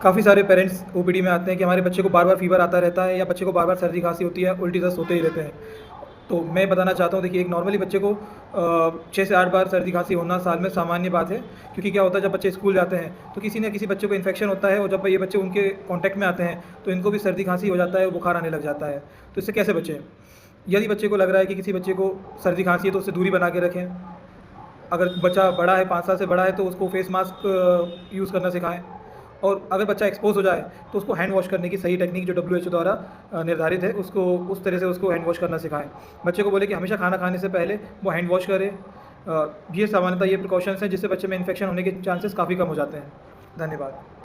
काफ़ी सारे parents OPD में आते हैं कि हमारे बच्चे को बार-बार फ़ीवर आता रहता है या बच्चे को बार-बार सर्दी खाँसी होती है, उल्टी दस्त होते ही रहते हैं। तो मैं बताना चाहता हूँ, देखिए एक नॉर्मली बच्चे को 6 से 8 बार सर्दी खाँसी होना साल में सामान्य बात है। क्योंकि क्या होता है, जब बच्चे स्कूल जाते हैं तो किसी न किसी बच्चे को इन्फेक्शन होता है और जब ये बच्चे उनके कॉन्टैक्ट में आते हैं तो इनको भी सर्दी खाँसी हो जाता है और बुखार आने लग जाता है। तो इससे कैसे बचें? यदि बच्चे को लग रहा है कि किसी बच्चे को सर्दी खाँसी है तो उससे दूरी बना के रखें। अगर बच्चा बड़ा है, 5 साल से बड़ा है, तो उसको फेस मास्क यूज़ करना सिखाएँ। और अगर बच्चा एक्सपोज़ हो जाए तो उसको हैंड वॉश करने की सही टेक्निक जो डब्ल्यूएचओ द्वारा निर्धारित है, उसको उस तरह से उसको हैंड वॉश करना सिखाएँ। बच्चे को बोलें कि हमेशा खाना खाने से पहले वो हैंड वॉश करे। ये सामान्यतः ये प्रिकॉशंस हैं जिससे बच्चे में इन्फेक्शन होने के चांसेस काफ़ी कम हो जाते हैं। धन्यवाद।